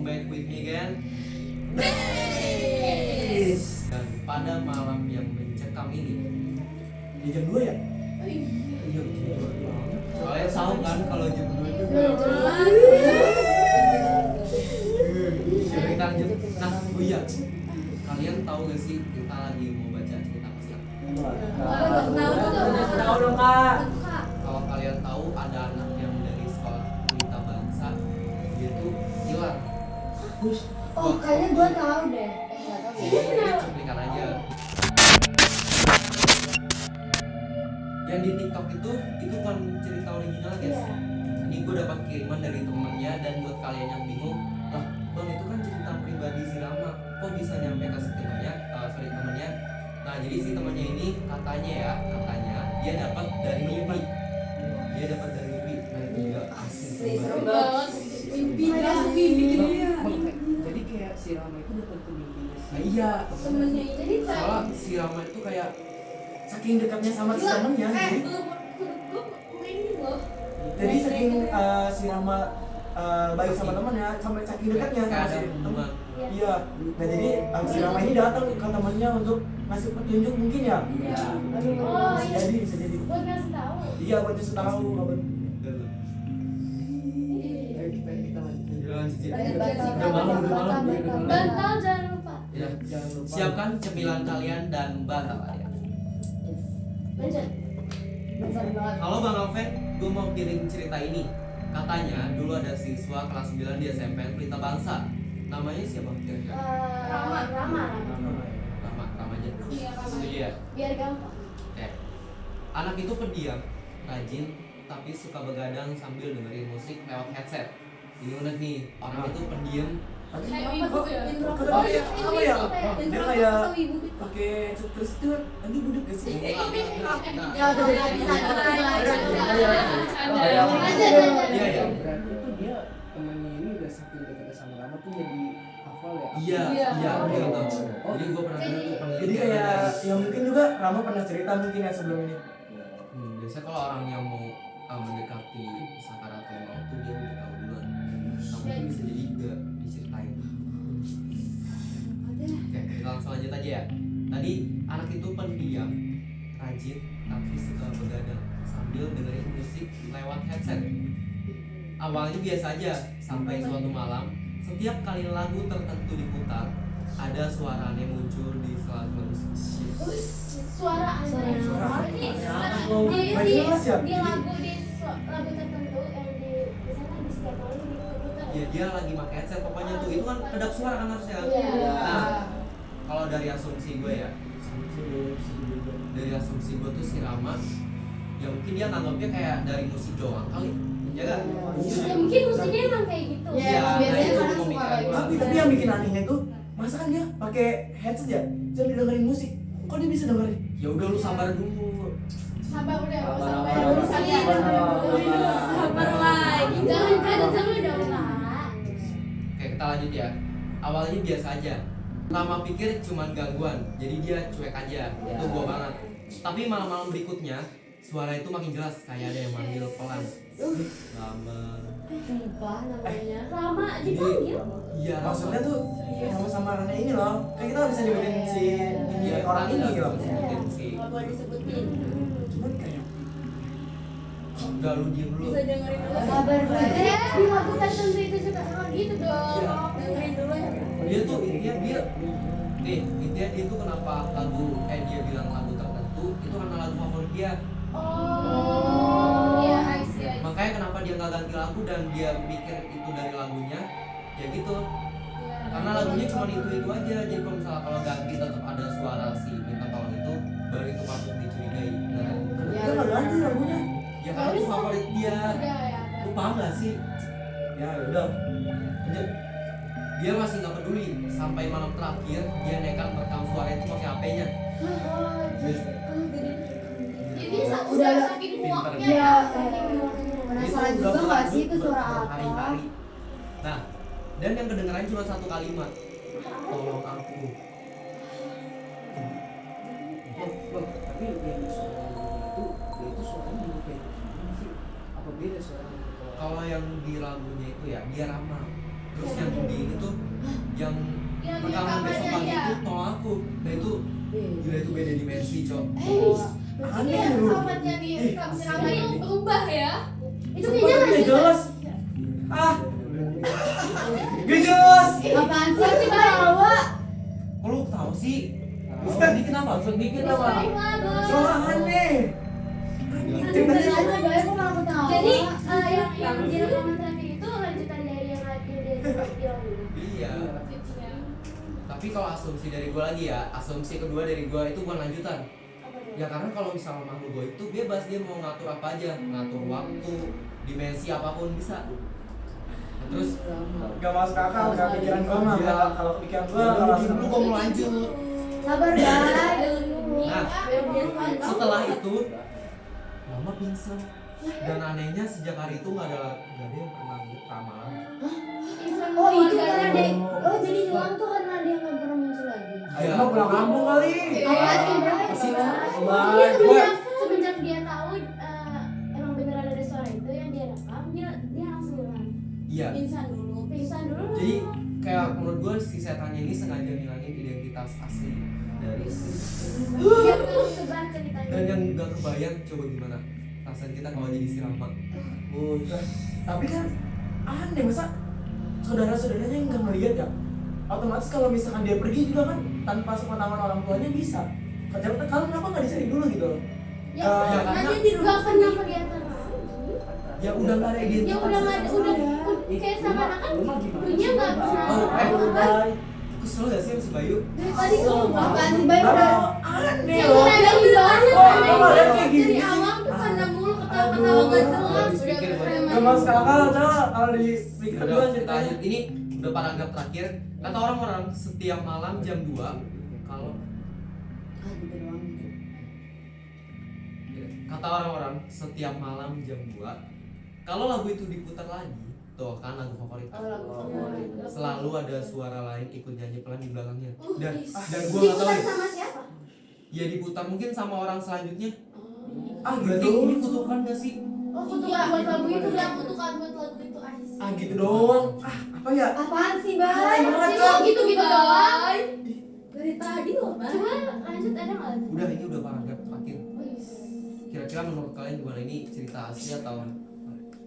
back with me again. Yes. Dan pada malam yang mencekam ini, Di jam 2 ya? iya kalian tahu kan kalau jam 2 itu cerita jam. Nah, oh iya, kalian tahu gak sih kita lagi mau baca cerita apa sekarang? Tahu dong kak. Kalau kalian tahu ada anak yang dari sekolah Pelita Bangsa, dia tuh hilang. Oh, kayaknya gua tahu deh. Ini cuplikan aja. Yang di TikTok itu kan cerita original guys. Iya. Ini gue dapat kiriman dari temennya, dan buat kalian yang bingung, lah bang itu kan cerita pribadi si Rama, kok bisa nyampe ke si temennya? Temennya. Nah jadi si temennya ini katanya dia dapat dari mimpi. Nah itu juga asli. Seru banget. Mimpi. Jadi kayak si Rama itu dapat mimpinya Nah, iya. Temennya ini jadi Soalnya si Rama itu kayak Saking dekatnya sama si temennya. Jadi saking si Rama baik sama temennya, sampai saking dekatnya sama kayak ada si hubungan. Iya. Nah jadi si Rama ini datang ke temennya untuk ngasih petunjuk mungkin ya. Oh, iya. Bisa jadi. Buat ngasih tahu. Iya buat ngasih tahu kabar. kita lanjut. Udah malam. Bantal jangan lupa. Ya. Jangan lupa. Siapkan cemilan kalian dan bantal ya. Lanjut. Besar banget. Halo Bang Alven, gue mau kirim cerita ini. Katanya dulu ada siswa kelas 9 di SMP Pelita Bangsa. Namanya siapa? Kira-kira? Rama. Rama aja. Iya, Rama. Setuju ya? Biar gampang. Anak itu pendiam, rajin, tapi suka begadang sambil dengerin musik lewat headset. Ini unik nih, orang itu pendiam. Apa ya? Dia kayak pakai terus itu nanti budek gak sih? Ya udah bisa. Iya. Berarti tuh dia temannya ini udah saking dekatnya sama Rama tuh jadi hafal ya. Iya, betul. Oh, Jadi gue pernah dengar tuh penelitian. Jadi kayak ya mungkin juga Rama pernah cerita mungkin ya sebelum ini. Biasanya kalau orang yang mau mendekati sakaratul maut tuh dia udah tahu duluan. Nah, mungkin bisa jadi juga diceritain. Oke, kita langsung lanjut aja ya. Tadi anak itu pendiam, rajin, tapi suka begadang sambil dengerin musik lewat headset. Awalnya biasa aja, sampai suatu malam, setiap kali lagu tertentu diputar, ada suaranya muncul di sela-sela musik. Suara aneh. Di lagu tertentu yang di misalnya di setiap kali diputar. Ya dia lagi pakai headset pokoknya tuh, itu kan kedap suara kan harusnya. Iya. Nah, kalau dari asumsi gue ya, tuh si Rama, ya mungkin dia nganggapnya kayak dari musik doang kali, ya kan? Ya mungkin musiknya emang kayak gitu. Iya, biasanya itu kadang pemikiran suka kayak gue. Tapi yang bikin anehnya tuh masa kan dia pakai headset ya, sambil dengerin musik. Kok dia bisa dengerin? Ya udah lu sabar dulu. Sabar udah, Sabar. Sabar lagi. Jangan dong lah. Oke, kita lanjut ya. Awalnya biasa aja. Rama pikir cuman gangguan, jadi dia cuek aja. Itu gua banget. Tapi malam-malam berikutnya, suara itu makin jelas, kayak ada yang manggil pelan. Rama. Sumpah namanya Rama dipanggil. Iya, Maksudnya tuh sama-sama Rene ini loh. Kan kita bisa nyebutin si ini orang ini loh. Nggak boleh disebutin. Cuman kayak Enggak, lu diem dulu. Dengerin dulu. Sabar banget. Di lagu tertentu itu juga emang gitu dong. Iya. Dengerin dulu ya. Dia tuh intinya dia tuh kenapa dia bilang lagu tertentu itu karena lagu favorit dia. Oh. Iya, I see. Makanya kenapa dia nggak ganti lagu dan dia mikir itu dari lagunya, ya gitu. Karena lagunya cuma itu aja. Jadi kalau ganti tetap ada suara si minta tolong itu, baru itu patut dicurigai. Nah, dia nggak ganti lagunya. ya karena itu favorit dia. Ya. Lu paham gak sih? Ya udah. Lanjut. Dia masih nggak peduli sampai malam terakhir dia nekat merekam suara itu pakai HP-nya. Jadi udah saking muaknya ya. Penasaran juga nggak sih itu suara apa? Hari-hari. Nah, dan yang kedengeran cuma satu kalimat. Tolong aku. Tapi yang suara itu suaranya juga kayak gimana sih? Apa beda suaranya? Kalau yang di lagunya itu ya dia Rama. Terus yang di ini tuh yang Yang dia rekaman besok kamarnya, pagi iya. itu tolong aku. Nah itu gila, itu beda dimensi cok. Berarti dia rekamannya di kamera itu berubah ya. Itu Sumpah, kayaknya tapi lanjutan. gak jelas. Ah, gak jelas. Apaan sih bawa? Kok lu tahu sih? Ustaz ini kenapa? Ustaz ini kenapa? Soalnya aneh. Jadi yang di rekaman terakhir itu lanjutan dari yang dia bilang dulu. Iya. Tapi kalau asumsi dari gua lagi ya, asumsi kedua dari gua itu bukan lanjutan. Ya karena kalau misalnya makhluk gua itu bebas, dia mau ngatur apa aja, ngatur waktu, dimensi apapun bisa. Nah, terus Gak masuk akal, gak pikiran gua mah. Iya. Kalau pikiran gua, ya kalau udah dulu gua mau lanjut. Sabar guys. Nah, setelah itu mama pingsan. Dan anehnya sejak hari itu nggak ada yang pernah ramalan. Oh itu karena dia, oh jadi hilang tuh karena dia nggak pernah muncul lagi. Ayo mah pulang kampung kali. Apaan sih bro? Pasti Iya lah. semenjak dia tahu emang beneran ada suara itu yang dia rekam, dia langsung hilang. Iya. Pingsan dulu. Jadi kayak menurut gue si setannya ini sengaja ngilangin identitas asli dari Dia terus sebar ceritanya. dan yang nggak kebayang coba gimana perasaan kita kalau jadi si Rama. Tapi kan aneh, masa saudara-saudaranya yang nggak ngeliat ya? Otomatis kalau misalkan dia pergi juga kan tanpa sepengetahuan orang tuanya bisa. Kalau kenapa nggak dicari dulu gitu loh? Ya, Ya, karena karena- dia nggak pernah kelihatan. Ya udah nggak ada Ya identitas. udah nggak ada, udah kayak seakan-akan dunia nggak pernah. Oh, apa-apa. Kesel gak sih sama si Bayu? Dari tadi apaan sih Bayu udah Aneh yang loh. udah bilangnya Oh, apa lihat kayak gini dari sih? awal tuh sana mulu ketawa-ketawa nggak jelas. Dipikir banyak. Gak masuk akal, coba kalau dipikir Udah, dulu kita ceritanya. lanjut. Ini udah paragraf terakhir. Kata orang-orang setiap malam jam 2 kalau kata orang-orang setiap malam jam 2 kalau lagu itu diputar lagi, tuh kan lagu favorit. Selalu ada suara lain ikut nyanyi pelan di belakangnya. Dan gua nggak tahu Diputar ya. sama siapa? Ya diputar mungkin sama orang selanjutnya. Ah Berarti gitu. ini kutukan gak sih? Oh kutukan buat lagu itu ya, kutukan buat lagu itu aja sih. Ah gitu doang. Ah apa ya? Apaan sih Bay? Keren banget, Cuma Cok. gitu-gitu doang. Dari tadi loh, Bang. Coba lanjut ada nggak lanjut? Udah, ini udah paragraf terakhir. Oh, iya. Kira-kira menurut kalian gimana, ini cerita asli atau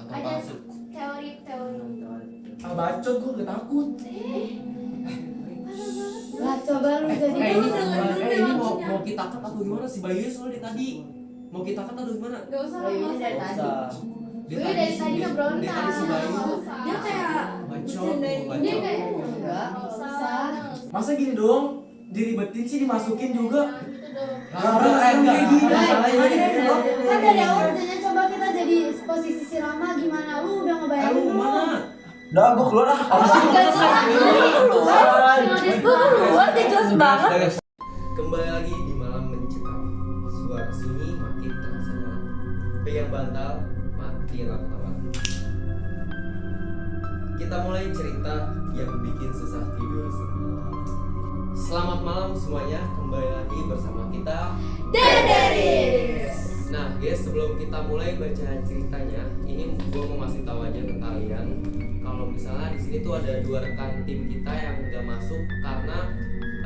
Ada palsu? teori. Ah bacot, gue gak takut. Lah coba lu jadi Ini mau kita cut atau gimana sih Bayu soalnya dari tadi? Mau kita cut atau gimana? Gak usah Bayu ini dari lah. tadi. Bayu dari tadi nggak berontak. Dia tadi si Bayu Dia kayak bacot, Dia bacot. kayak enggak bisa. Masa gini doang? Diribetin sih, dimasukin juga. Gitu dong. Nah, kayak gini. Masalahnya gini loh. Kan dari awal udah coba kita jadi posisi si Rama gimana? Lu udah ngebayangin Lu belum? mana? Udah, gue keluar ah. keluar dia jelas banget. Kembali lagi di malam mencekam. Suara sunyi makin terasa nyaman. Pegang bantal, mati lampu. Kita mulai cerita yang bikin susah tidur semalam. Selamat malam semuanya, kembali lagi bersama kita Dederis. Nah guys, sebelum kita mulai baca ceritanya, ini gue mau ngasih tahu aja ke kalian kalau misalnya di sini tuh ada 2 rekan tim kita yang nggak masuk karena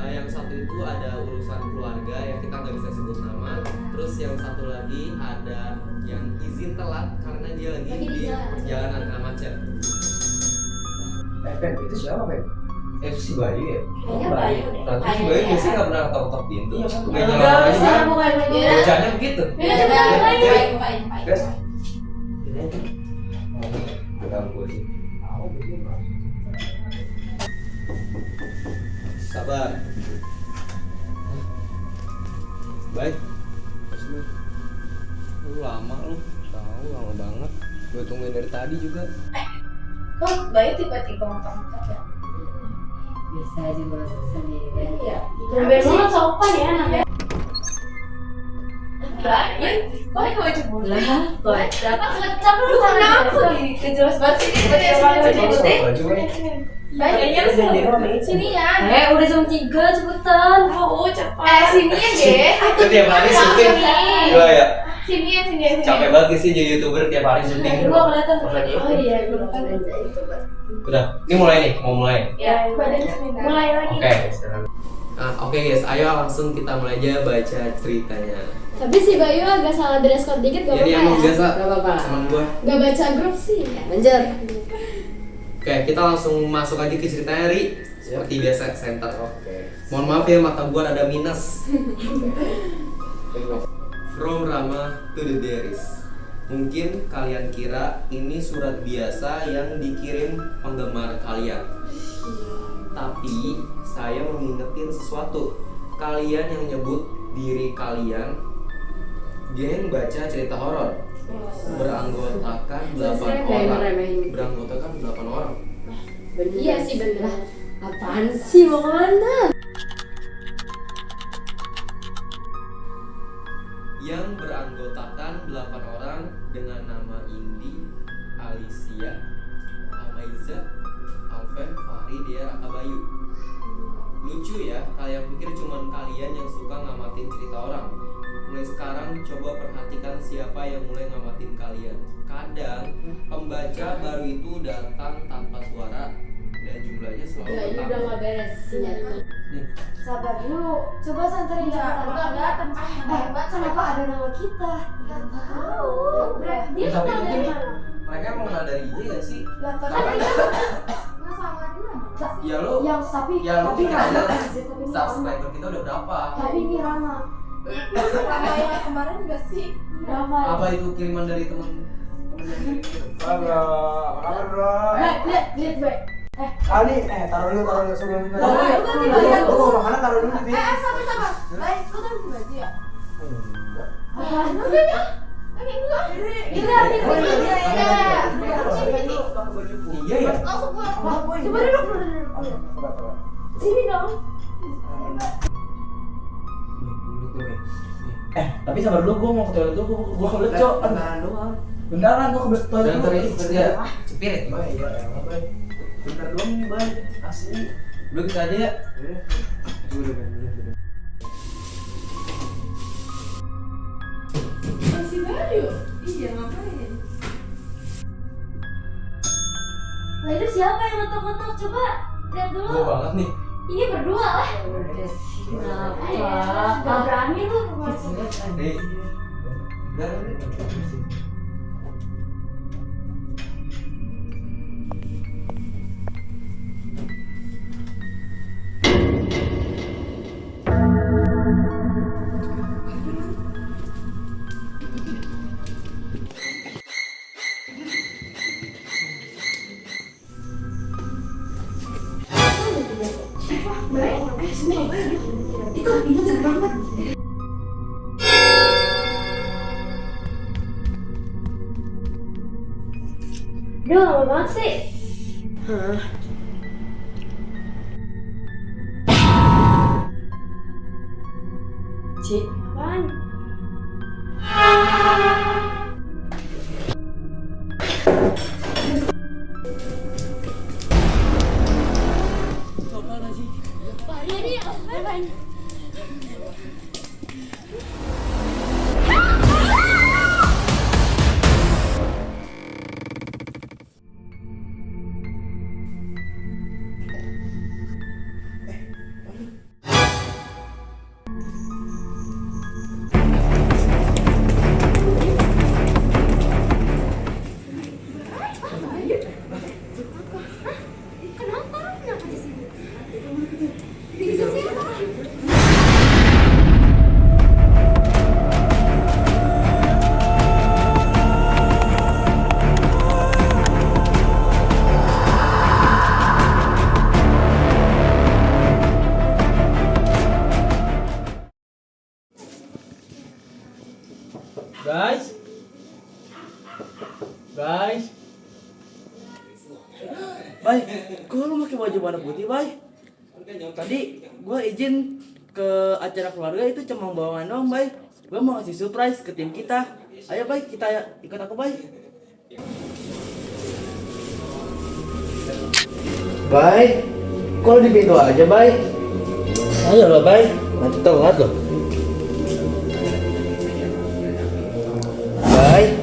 yang satu itu ada urusan keluarga yang kita nggak bisa sebut nama. Terus yang satu lagi ada yang izin telat karena dia lagi Lagi di di jalan. perjalanan karena macet. Ben, itu siapa, Ben? Si Bayu ya? Kayaknya Bayu deh. Nanti si Bayu biasanya gak pernah ketok-ketok pintu. Iya, kan? Bukan Enggak nyala bisa aja. bukan lagi. Bacanya begitu. Beda sebelah lagi. Bukain. Guys. Ganggu sih. Sabar. Baik. Lu lama lu. Tahu lama banget. Gue tungguin dari tadi juga. Kok Bayu tiba-tiba ngomong ya? Biasa aja masak sendiri. Iya. Tumben banget sopan ya namanya. Bayu mau jemput. Lah, kocak. Tapi lu kenapa sih? Kejelas banget sih dia tiba-tiba jemput. Baju kan? Kayaknya lu sini ya. Udah jam 3 cepetan. Oh, cepat. Sini ya, deh. Setiap hari syuting. Gila ya? Sini. Capek banget sih jadi YouTuber tiap hari syuting. Gua kelihatan. Makanya. Oh iya, gua Bukan kelihatan. aja itu, Pak. Udah, ini mulai nih, mau mulai. Ya, mulai lagi. Oke. Nah, oke guys, ayo langsung kita mulai aja baca ceritanya. Tapi si Bayu agak salah dress code dikit gak Jadi apa-apa emang ya? biasa Gak apa-apa. teman gua. Gak baca grup sih. Lanjut. Oke, kita langsung masuk aja ke ceritanya, Ri. Seperti biasa, center. Oke. Mohon maaf ya, mata gua ada minus. From Rama to the Deris. Mungkin kalian kira ini surat biasa yang dikirim penggemar kalian. Tapi saya mau ngingetin sesuatu. Kalian yang nyebut diri kalian geng baca cerita horor. Beranggotakan 8 orang. Beranggotakan 8 orang. Iya sih bener. Apaan sih, mau kemana? Yang beranggotakan 8 orang dengan nama Indi, Alicia, Amaiza, Alven, Fahri, Dea, Raka, Bayu. Lucu ya, kalian pikir cuman kalian yang suka ngamatin cerita orang. Mulai sekarang coba perhatikan siapa yang mulai ngamatin kalian. Kadang pembaca baru itu datang tanpa suara dan jumlahnya selalu Enggak, ini udah bertambah. gak beres sinyalnya. Sabar dulu. Coba santerin catatan. Kenapa ada nama kita? Gak tahu. Dia Tapi kenal dari mungkin mana? mereka emang kenal dari IG gak sih? Lah, Apa? kan nggak sama di mana? Ya lo, Yang tapi ya lo tapi pikir Rama. aja Tapi ini Rama. subscriber kita udah berapa? Tapi ini Rama. Rama yang kemarin juga sih. Rama. Apa itu kiriman dari teman yang kirim itu? Halo, apa kabar bro? Lihat baik. Ali, taruh dulu sebelum kita. Oh, itu di baju. Lu mau makanan taruh dulu nih. Sabar. Baik, lu kan di baju ya? Enggak. Udah ya. Iya ya. Langsung pulang. Coba duduk. Sini dong. Tapi sabar dulu, gua mau ke toilet dulu, gua kebelet cok. Beneran doang. Beneran gua kebelet toilet Dan dulu. ini kerja spirit. Iya, Bay. Bentar doang nih, Bay. Asli. Udah kita aja ya. Si Bayu. Iya, ngapain? Lah itu siapa yang ngetok-ngetok? Coba lihat dulu. Gua banget nih. Ini berdua lah. Udah sih, Gak berani lu. Nih. Dan Duh, lama banget sih. Ci, Apaan? Guys. Bay, kok lu pakai baju warna putih, Bay? Tadi gua izin ke acara keluarga itu cuma bawa doang, Bay. Gua mau ngasih surprise ke tim kita. Ayo, Bay, kita ikut aku, Bay. Bay, kok lu di pintu aja, Bay? Ayo lah, Bay. Nanti telat loh. Bye.